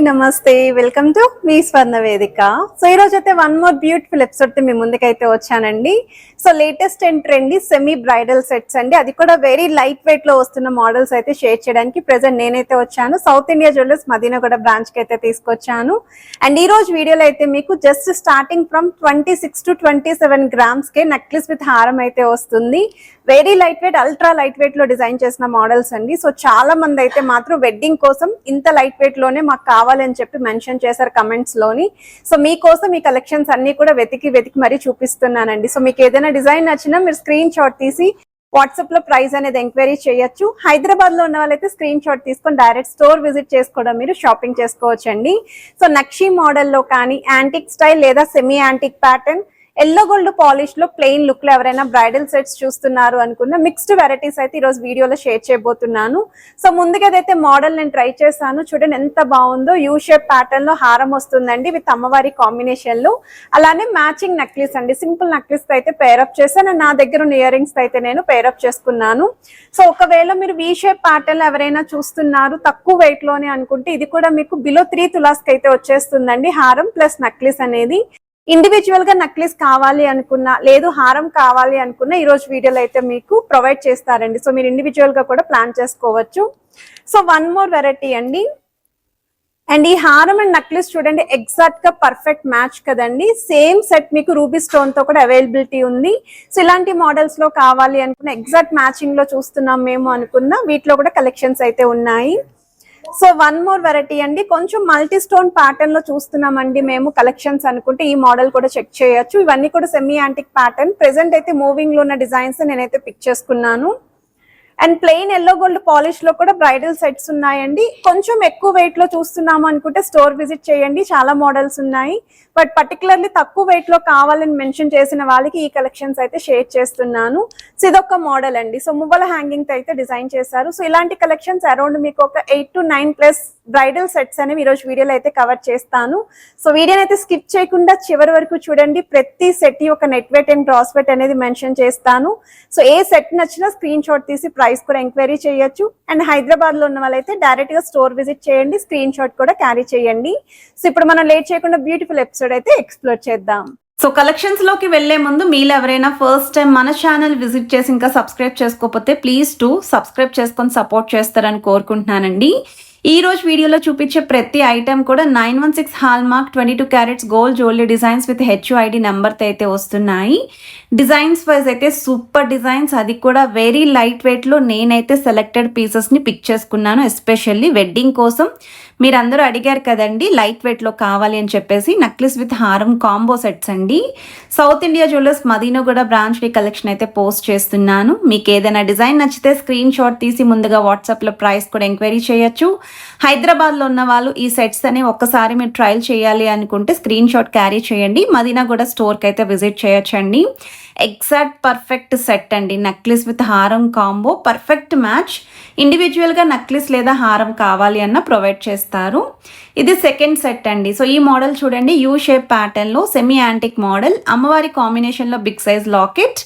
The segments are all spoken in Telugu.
నమస్తే వెల్కమ్ టు మీ స్వర్ణ వేదిక. సో ఈ రోజు అయితే వన్ మోర్ బ్యూటిఫుల్ ఎపిసోడ్ మీ ముందుకైతే వచ్చానండి. So latest and trendy semi bridal sets అండి, అది కూడా వెరీ లైట్ వెయిట్ లో వస్తున్న మోడల్స్ అయితే షేర్ చేయడానికి ప్రెసెంట్ నేనైతే వచ్చాను. South India jewellers Madinaguda branch కి అయితే తీసుకొచ్చాను. అండ్ ఈ రోజు వీడియోలో అయితే మీకు just starting from 26 to 27 grams K necklace with హారం అయితే వస్తుంది. Very light weight, ultra light weight లో డిజైన్ చేసిన మోడల్స్ అండి. సో చాలా మంది అయితే మాత్రం వెడ్డింగ్ కోసం ఇంత లైట్ వెయిట్ లోనే మాకు కావాలని చెప్పి మెన్షన్ చేశారు కమెంట్స్ లోని. సో మీకోసం ఈ కలెక్షన్స్ అన్ని కూడా వెతికి మరీ చూపిస్తున్నానండి. సో మీకు ఏదైనా డిజైన్ నచ్చినా మీరు స్క్రీన్ షాట్ తీసి వాట్సాప్ లో ప్రైస్ అనేది ఎంక్వైరీ చేయొచ్చు. హైదరాబాద్ లో ఉన్న వాళ్ళైతే స్క్రీన్ షాట్ తీసుకొని డైరెక్ట్ స్టోర్ విజిట్ చేసుకోవడం మీరు షాపింగ్ చేసుకోవచ్చండి. సో నక్షి మోడల్లో కానీ యాంటిక్ స్టైల్ లేదా semi antique pattern, yellow gold polish లో ప్లెయిన్ లుక్ లో ఎవరైనా బ్రైడల్ సెట్స్ చూస్తున్నారు అనుకున్న మిక్స్డ్ వెరైటీస్ అయితే ఈ రోజు వీడియోలో షేర్ చేయబోతున్నాను. సో ముందుగా అయితే మోడల్ నేను ట్రై చేశాను. చూడండి ఎంత బాగుందో. యూ షేప్ ప్యాటర్న్ లో హారం వస్తుందండి విత్ అమ్మవారి కాంబినేషన్ లో. అలానే మ్యాచింగ్ నెక్లెస్ అండి, సింపుల్ నెక్లెస్ అయితే పేరప్ చేశాను. నా దగ్గర ఉన్న ఇయర్ రింగ్స్ అయితే నేను పేరప్ చేసుకున్నాను. సో ఒకవేళ మీరు వీ షేప్ ప్యాటర్న్ ఎవరైనా చూస్తున్నారు తక్కువ వెయిట్ లోనే అనుకుంటే ఇది కూడా మీకు బిలో 3 తులాస్ కి అయితే వచ్చేస్తుందండి హారం ప్లస్ నెక్లెస్ అనేది. ఇండివిజువల్ గా నెక్లెస్ కావాలి అనుకున్నా, లేదు హారం కావాలి అనుకున్నా ఈ రోజు వీడియోలో అయితే మీకు ప్రొవైడ్ చేస్తారండి. సో మీరు ఇండివిజువల్ గా కూడా ప్లాన్ చేసుకోవచ్చు. సో వన్ మోర్ వెరైటీ అండి. అండ్ ఈ హారం అండ్ నెక్లెస్ చూడండి ఎగ్జాక్ట్ గా పర్ఫెక్ట్ మ్యాచ్ కదండి. సేమ్ సెట్ మీకు రూబీ స్టోన్ తో కూడా అవైలబిలిటీ ఉంది. సో ఇలాంటి మోడల్స్ లో కావాలి అనుకున్న ఎగ్జాక్ట్ మ్యాచింగ్ లో చూస్తున్నాం మేము అనుకున్న వీటిలో కూడా కలెక్షన్స్ అయితే ఉన్నాయి. సో వన్ మోర్ వెరైటీ అండి, కొంచెం మల్టీ స్టోన్ ప్యాటర్న్ లో చూస్తున్నామండి మేము కలెక్షన్స్ అనుకుంటే ఈ మోడల్ కూడా చెక్ చేయొచ్చు. ఇవన్నీ కూడా సెమీ యాంటిక్ ప్యాటర్న్. ప్రెసెంట్ అయితే మూవింగ్ లో ఉన్న డిజైన్స్ నేనైతే పిక్ చేసుకున్నాను. And plain yellow gold polish లో కూడా బ్రైడల్ సెట్స్ ఉన్నాయండి. కొంచెం ఎక్కువ వెయిట్ లో చూస్తున్నాము అనుకుంటే స్టోర్ విజిట్ చేయండి, చాలా మోడల్స్ ఉన్నాయి. బట్ పర్టికులర్లీ తక్కువ వెయిట్ లో కావాలని మెన్షన్ చేసిన వాళ్ళకి ఈ కలెక్షన్స్ అయితే షేర్ చేస్తున్నాను. సో ఇదొక మోడల్ అండి. సో మువ్వల హ్యాంగింగ్ తో అయితే డిజైన్ చేశారు. సో ఇలాంటి కలెక్షన్స్ అరౌండ్ మీకు ఒక 8 to 9 ప్లస్ బ్రైడల్ సెట్స్ అనేవి ఈ రోజు వీడియోలో అయితే కవర్ చేస్తాను. సో వీడియోని అయితే స్కిప్ చేయకుండా చివరి వరకు చూడండి. ప్రతి సెట్ ఒక net weight and gross weight అనేది మెన్షన్ చేస్తాను. సో ఏ సెట్ నచ్చినా స్క్రీన్ షాట్ తీసి ప్రైస్ కూడా ఎంక్వైరీ చేయొచ్చు. అండ్ హైదరాబాద్ లో ఉన్న వాళ్ళైతే డైరెక్ట్ గా స్టోర్ విజిట్ చేయండి, స్క్రీన్ షాట్ కూడా క్యారీ చేయండి. సో ఇప్పుడు మనం లేట్ చేయకుండా బ్యూటిఫుల్ ఎపిసోడ్ అయితే ఎక్స్ప్లోర్ చేద్దాం. సో కలెక్షన్స్ లోకి వెళ్లే ముందు మీరు ఎవరైనా ఫస్ట్ టైం మన ఛానల్ విజిట్ చేసి ఇంకా సబ్స్క్రైబ్ చేసుకోకపోతే ప్లీజ్ సబ్స్క్రైబ్ చేసుకొని సపోర్ట్ చేస్తారని కోరుకుంటున్నానండి. ఈ రోజు వీడియోలో చూపించే ప్రతి ఐటెం కూడా 916 hall mark 22 carats gold jewellery designs with HUID నెంబర్తో అయితే వస్తున్నాయి. డిజైన్స్ వైజ్ అయితే సూపర్ డిజైన్స్, అది కూడా వెరీ లైట్ వెయిట్ లో నేనైతే సెలెక్టెడ్ పీసెస్ ని పిక్ చేసుకున్నాను. ఎస్పెషల్లీ వెడ్డింగ్ కోసం మీరందరూ అడిగారు కదండి లైట్ వెయిట్ లో కావాలి అని చెప్పేసి. నెక్లెస్ విత్ హారం కాంబో సెట్స్ అండి. South India jewellers Madinaguda branch collection అయితే పోస్ట్ చేస్తున్నాను. మీకు ఏదైనా డిజైన్ నచ్చితే స్క్రీన్ షాట్ తీసి ముందుగా వాట్సాప్ లో ప్రైస్ కూడా ఎంక్వైరీ చేయొచ్చు. హైదరాబాద్ లో ఉన్న వాళ్ళు ఈ సెట్స్ అనే ఒక్కసారి మీరు ట్రయల్ చేయాలి అనుకుంటే స్క్రీన్ షాట్ క్యారీ చేయండి. మదీనాగూడ స్టోర్ కి అయితే విజిట్ చేయొచ్చండి. ఎగ్జాక్ట్ పర్ఫెక్ట్ సెట్ అండి. నెక్లెస్ విత్ హారం కాంబో పర్ఫెక్ట్ మ్యాచ్. ఇండివిజువల్ గా నెక్లెస్ లేదా హారం కావాలి అన్న ప్రొవైడ్ చేస్తారు. ఇది సెకండ్ సెట్ అండి. సో ఈ మోడల్ చూడండి, యూ షేప్ ప్యాటర్న్ లో సెమీ యాంటిక్ మోడల్, అమ్మవారి కాంబినేషన్ లో బిగ్ సైజ్ లాకెట్,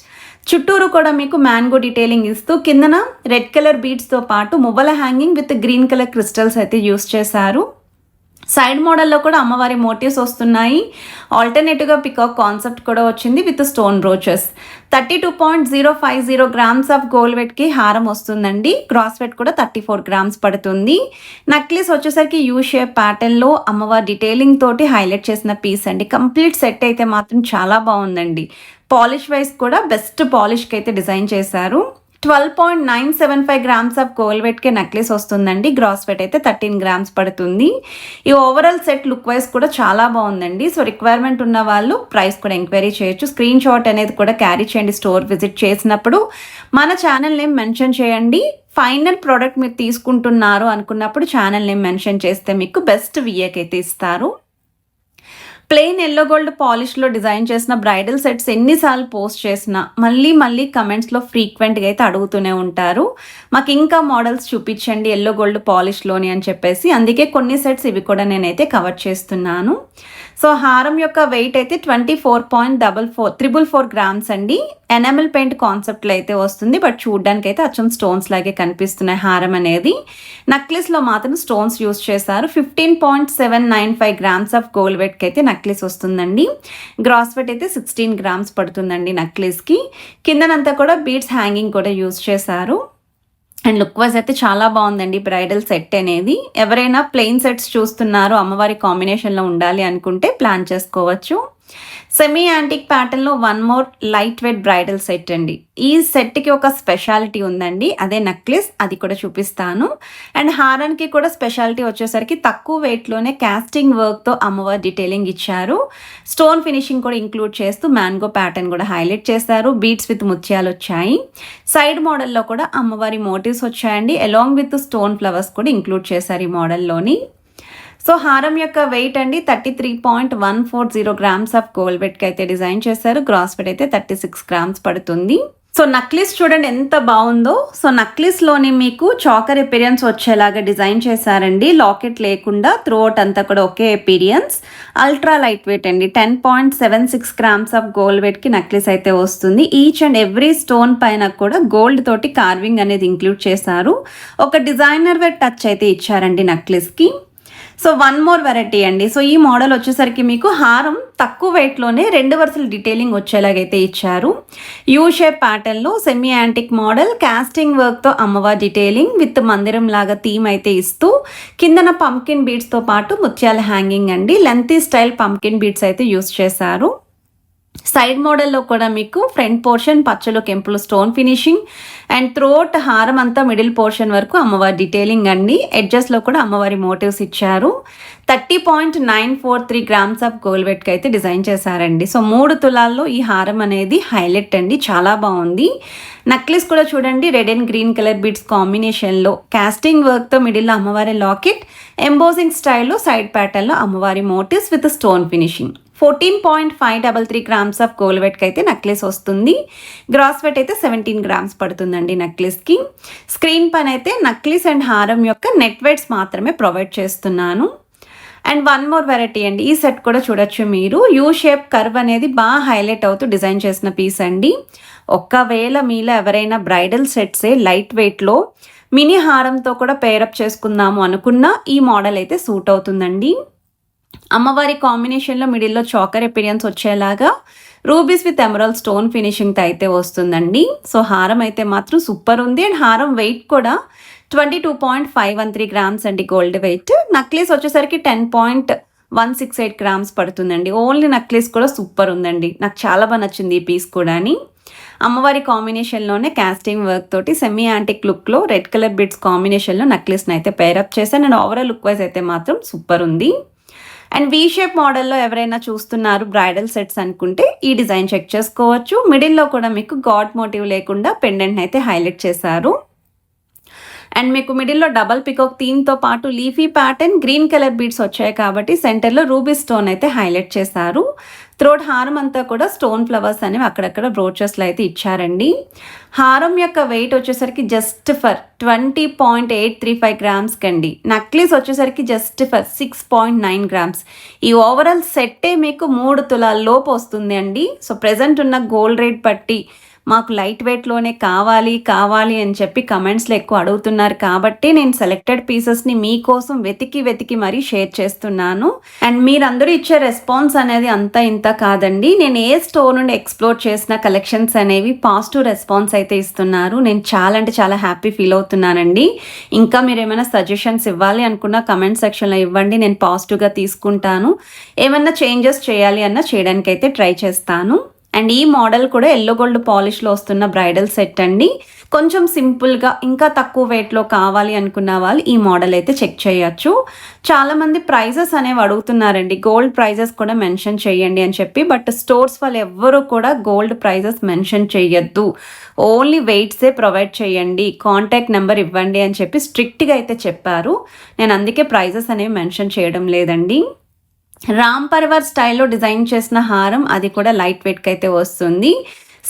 చుట్టూరు కూడా మీకు మ్యాంగో డీటెయిలింగ్ ఇస్తూ కిందన రెడ్ కలర్ బీడ్స్ తో పాటు మువ్వల hanging with green colour crystals అయితే యూస్ చేశారు. సైడ్ మోడల్లో కూడా అమ్మవారి మోటివ్స్ వస్తున్నాయి. ఆల్టర్నేటివ్గా పికాక్ కాన్సెప్ట్ కూడా వచ్చింది with stone brooches. 32.050 grams of gold వెయిట్కి హారం వస్తుందండి. గ్రాస్ వెయిట్ కూడా 34 గ్రామ్స్ పడుతుంది. నెక్లెస్ వచ్చేసరికి యూ షేప్ ప్యాటర్న్లో అమ్మవారి డీటెయిలింగ్ తోటి హైలైట్ చేసిన పీస్ అండి. కంప్లీట్ సెట్ అయితే మాత్రం చాలా బాగుందండి. పాలిష్ వైజ్ కూడా బెస్ట్ పాలిష్కి అయితే డిజైన్ చేశారు. 12.975 గ్రామ్స్ ఆఫ్ గోల్డ్ వెయిట్కే నెక్లెస్ వస్తుందండి. గ్రాస్ వెయిట్ అయితే 13 గ్రామ్స్ పడుతుంది. ఈ ఓవరాల్ సెట్ లుక్ వైజ్ కూడా చాలా బాగుందండి. సో రిక్వైర్మెంట్ ఉన్న వాళ్ళు ప్రైస్ కూడా ఎంక్వైరీ చేయొచ్చు. స్క్రీన్ షాట్ అనేది కూడా క్యారీ చేయండి. స్టోర్ విజిట్ చేసినప్పుడు మన ఛానల్ నేమ్ మెన్షన్ చేయండి. ఫైనల్ ప్రోడక్ట్ మీరు తీసుకుంటున్నారు అనుకున్నప్పుడు ఛానల్ నేమ్ మెన్షన్ చేస్తే మీకు బెస్ట్ విఏకి అయితే ఇస్తారు. ప్లెయిన్ ఎల్లో గోల్డ్ పాలిష్లో డిజైన్ చేసిన బ్రైడల్ సెట్స్ ఎన్నిసార్లు పోస్ట్ చేసినా మళ్ళీ కమెంట్స్లో ఫ్రీక్వెంట్గా అయితే అడుగుతూనే ఉంటారు, మాకు ఇంకా మోడల్స్ చూపించండి ఎల్లో గోల్డ్ పాలిష్లోని అని చెప్పేసి. అందుకే కొన్ని సెట్స్ ఇవి కూడా నేనైతే కవర్ చేస్తున్నాను. సో హారం యొక్క వెయిట్ అయితే 24.444 గ్రామ్స్ అండి. ఎనామిల్ పెయింట్ కాన్సెప్ట్లో అయితే వస్తుంది, బట్ చూడడానికి అయితే అచ్చం స్టోన్స్ లాగే కనిపిస్తున్నాయి హారం అనేది. నక్లెస్లో మాత్రం స్టోన్స్ యూస్ చేశారు. 15.795 గ్రామ్స్ ఆఫ్ గోల్డ్ వెయిట్కి అయితే నక్లెస్ వస్తుందండి. గ్రాస్ వెయిట్ అయితే 16 గ్రామ్స్ పడుతుందండి నక్లెస్కి. కిందనంతా కూడా బీడ్స్ హ్యాంగింగ్ కూడా యూస్ చేశారు. అండ్ లుక్ వైజ్ అయితే చాలా బాగుందండి బ్రైడల్ సెట్ అనేది. ఎవరైనా ప్లెయిన్ సెట్స్ చూస్తున్నారు, అమ్మవారి కాంబినేషన్లో ఉండాలి అనుకుంటే ప్లాన్ చేసుకోవచ్చు. సెమీ యాంటిక్ ప్యాటర్న్లో one more light weight bridal set అండి. ఈ సెట్కి ఒక స్పెషాలిటీ ఉందండి, అదే నెక్లెస్, అది కూడా చూపిస్తాను. అండ్ హారానికి కూడా స్పెషాలిటీ వచ్చేసరికి తక్కువ వెయిట్లోనే కాస్టింగ్ వర్క్తో అమ్మవారి డీటెయిలింగ్ ఇచ్చారు. స్టోన్ ఫినిషింగ్ కూడా ఇంక్లూడ్ చేస్తూ మ్యాంగో ప్యాటర్న్ కూడా హైలైట్ చేశారు. బీడ్స్ విత్ ముత్యాలు వచ్చాయి. సైడ్ మోడల్లో కూడా అమ్మవారి మోటివ్స్ వచ్చాయండి. అలాంగ్ విత్ స్టోన్ ఫ్లవర్స్ కూడా ఇంక్లూడ్ చేశారు ఈ మోడల్లోని. సో హారం యొక్క వెయిట్ అండి 33.140 గ్రామ్స్ ఆఫ్ గోల్డ్ వెయిట్కి అయితే డిజైన్ చేశారు. గ్రాస్ వెయిట్ అయితే 36 గ్రామ్స్ పడుతుంది. సో నక్లెస్ చూడండి ఎంత బాగుందో. సో నక్లెస్లోని మీకు చాకర్ ఎపీరియన్స్ వచ్చేలాగా డిజైన్ చేశారండి. లాకెట్ లేకుండా త్రూఅవుట్ అంతా కూడా ఒకే ఎపీరియన్స్. అల్ట్రా లైట్ వెయిట్ అండి. 10.76 గ్రామ్స్ ఆఫ్ గోల్డ్ వెయిట్కి నక్లెస్ అయితే వస్తుంది. ఈచ్ అండ్ ఎవ్రీ స్టోన్ పైన కూడా గోల్డ్ తోటి కార్వింగ్ అనేది ఇంక్లూడ్ చేశారు. ఒక డిజైనర్ వేర్ టచ్ అయితే ఇచ్చారండి నక్లెస్కి. సో వన్ మోర్ వెరైటీ అండి. సో ఈ మోడల్ వచ్చేసరికి మీకు హారం తక్కువ వెయిట్లోనే 2 వరుసల డీటెయిలింగ్ వచ్చేలాగైతే ఇచ్చారు. యూ షేప్ ప్యాటర్న్లో సెమీ యాంటిక్ మోడల్, కాస్టింగ్ వర్క్తో అమ్మవారి డీటెయిలింగ్ విత్ మందిరం లాగా థీమ్ అయితే ఇస్తూ కిందన పంకిన్ బీడ్స్తో పాటు ముత్యాల హ్యాంగింగ్ అండి. లెంతీ స్టైల్ పంకిన్ బీడ్స్ అయితే యూస్ చేశారు. సైడ్ మోడల్లో కూడా మీకు ఫ్రంట్ పోర్షన్ పచ్చలు కెంపులు స్టోన్ ఫినిషింగ్ అండ్ త్రోట్ హారం అంతా మిడిల్ పోర్షన్ వరకు అమ్మవారి డీటెయిలింగ్ అండి. ఎడ్జెస్లో కూడా అమ్మవారి మోటివ్స్ ఇచ్చారు. 30.943 గ్రామ్స్ ఆఫ్ గోల్డ్ వెయిట్కి అయితే డిజైన్ చేశారండి. సో 3 తులాల్లో ఈ హారం అనేది హైలైట్ అండి, చాలా బాగుంది. నక్లెస్ కూడా చూడండి red and green colour beads కాంబినేషన్లో కాస్టింగ్ వర్క్తో మిడిల్లో అమ్మవారి లాకెట్, ఎంబోజింగ్ స్టైల్లో సైడ్ ప్యాటర్న్లో అమ్మవారి motifs with stone finishing. 14.533 grams of gold వెయిట్కి అయితే నెక్లెస్ వస్తుంది. గ్రాస్ వెయిట్ అయితే 17 గ్రామ్స్ పడుతుందండి నెక్లెస్కి. స్క్రీన్ పైన అయితే నెక్లెస్ అండ్ హారం యొక్క నెట్ వెయిట్స్ మాత్రమే ప్రొవైడ్ చేస్తున్నాను. అండ్ వన్ మోర్ వెరైటీ అండి. ఈ సెట్ కూడా చూడొచ్చు మీరు. యూ షేప్ కర్వ్ అనేది బాగా హైలైట్ అవుతూ డిజైన్ చేసిన పీస్ అండి. ఒకవేళ మీలో ఎవరైనా బ్రైడల్ సెట్సే లైట్ వెయిట్లో మినీ హారంతో కూడా పేరప్ చేసుకుందాము అనుకున్నా ఈ మోడల్ అయితే సూట్ అవుతుందండి. అమ్మవారి కాంబినేషన్లో మిడిల్లో చాకర్ ఎపీరియన్స్ వచ్చేలాగా రూబీస్ విత్ ఎమరాల్డ్ స్టోన్ ఫినిషింగ్తో అయితే వస్తుందండి. సో హారం అయితే మాత్రం సూపర్ ఉంది. అండ్ హారం వెయిట్ కూడా 22.513 గ్రామ్స్ అండి గోల్డ్ వెయిట్. నక్లెస్ వచ్చేసరికి 10.168 గ్రామ్స్ పడుతుందండి. ఓన్లీ నక్లెస్ కూడా సూపర్ ఉందండి, నాకు చాలా బాగా నచ్చింది ఈ పీస్ కూడా. అమ్మవారి కాంబినేషన్లోనే కాస్టింగ్ వర్క్ తోటి సెమీ యాంటిక్ లుక్లో రెడ్ కలర్ బిడ్స్ కాంబినేషన్లో నక్లెస్ని అయితే పేరప్ చేశాను. అండ్ ఓవరాల్ లుక్ వైజ్ అయితే మాత్రం సూపర్ ఉంది. అండ్ వీ షేప్ మోడల్లో ఎవరైనా చూస్తున్నారు బ్రైడల్ సెట్స్ అనుకుంటే ఈ డిజైన్ చెక్ చేసుకోవచ్చు. మిడిల్లో కూడా మీకు గాడ్ మోటివ్ లేకుండా పెండెంట్ని అయితే హైలైట్ చేశారు. అండ్ మీకు మిడిల్లో డబల్ పికాక్ థీమ్తో పాటు leafy pattern, green colour beads వచ్చాయి కాబట్టి సెంటర్లో రూబీ స్టోన్ అయితే హైలైట్ చేశారు. త్రోట్ హారం అంతా కూడా స్టోన్ ఫ్లవర్స్ అనేవి అక్కడక్కడ బ్రోచెస్లో అయితే ఇచ్చారండి. హారం యొక్క వెయిట్ వచ్చేసరికి జస్ట్ ఫర్ 20.835 గ్రామ్స్ కండి. నక్లెస్ వచ్చేసరికి జస్ట్ ఫర్ 6.9 గ్రామ్స్. ఈ ఓవరాల్ సెట్టే మీకు 3 తులాల లోపు వస్తుంది అండి. సో ప్రెజెంట్ ఉన్న గోల్డ్ రేట్ బట్టి మాకు లైట్ వెయిట్లోనే కావాలి అని చెప్పి కమెంట్స్లో ఎక్కువ అడుగుతున్నారు కాబట్టి నేను సెలెక్టెడ్ పీసెస్ని మీకోసం వెతికి మరీ షేర్ చేస్తున్నాను. అండ్ మీరందరూ ఇచ్చే రెస్పాన్స్ అనేది అంతా ఇంత కాదండి. నేను ఏ స్టోర్ నుండి ఎక్స్ప్లోర్ చేసిన కలెక్షన్స్ అనేవి పాజిటివ్ రెస్పాన్స్ అయితే ఇస్తున్నారు. నేను చాలా అంటే చాలా హ్యాపీ ఫీల్ అవుతున్నానండి. ఇంకా మీరు ఏమైనా సజెషన్స్ ఇవ్వాలి అనుకున్న కమెంట్ సెక్షన్లో ఇవ్వండి, నేను పాజిటివ్గా తీసుకుంటాను. ఏమైనా చేంజెస్ చేయాలి అన్నా చేయడానికి అయితే ట్రై చేస్తాను. అండ్ ఈ మోడల్ కూడా ఎల్లో గోల్డ్ పాలిష్లో వస్తున్న బ్రైడల్ సెట్ అండి. కొంచెం సింపుల్గా ఇంకా తక్కువ వెయిట్లో కావాలి అనుకున్న వాళ్ళు ఈ మోడల్ అయితే చెక్ చేయొచ్చు. చాలామంది ప్రైజెస్ అనేవి అడుగుతున్నారండి, గోల్డ్ ప్రైజెస్ కూడా మెన్షన్ చేయండి అని చెప్పి. బట్ స్టోర్స్ వాళ్ళు ఎవ్వరూ కూడా గోల్డ్ ప్రైజెస్ మెన్షన్ చేయొద్దు, ఓన్లీ వెయిట్సే ప్రొవైడ్ చేయండి, కాంటాక్ట్ నెంబర్ ఇవ్వండి అని చెప్పి స్ట్రిక్ట్గా అయితే చెప్పారు. నేను అందుకే ప్రైజెస్ అనేవి మెన్షన్ చేయడం లేదండి. రామ్ పర్వర్ స్టైల్లో డిజైన్ చేసిన హారం, అది కూడా లైట్ వెయిట్కి అయితే వస్తుంది.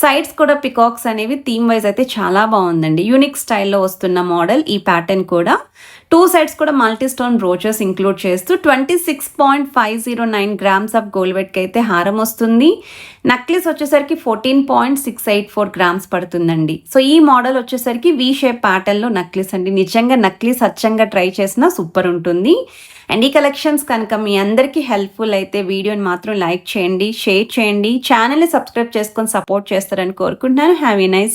సైడ్స్ కూడా పికాక్స్ అనేవి థీమ్ వైజ్ అయితే చాలా బాగుందండి. యూనిక్ స్టైల్లో వస్తున్న మోడల్ ఈ ప్యాటర్న్ కూడా. 2 సైడ్స్ కూడా మల్టీ స్టోన్ బ్రోచెస్ ఇంక్లూడ్ చేస్తూ 26.509 గ్రామ్స్ ఆఫ్ గోల్డ్ వెయిట్కి అయితే హారం వస్తుంది. నక్లిస్ వచ్చేసరికి 14.684 గ్రామ్స్ పడుతుందండి. సో ఈ మోడల్ వచ్చేసరికి వీ షేప్ ప్యాటర్న్లో నక్లిస్ అండి. నిజంగా నక్లిస్ అచ్చంగా ట్రై చేసినా సూపర్ ఉంటుంది. అండ్ ఈ కలెక్షన్స్ కనుక మీ అందరికీ హెల్ప్ఫుల్ అయితే వీడియోని మాత్రం లైక్ చేయండి, షేర్ చేయండి, ఛానల్ని సబ్స్క్రైబ్ చేసుకొని సపోర్ట్ చేస్తారని కోరుకుంటున్నాను. Have a nice day.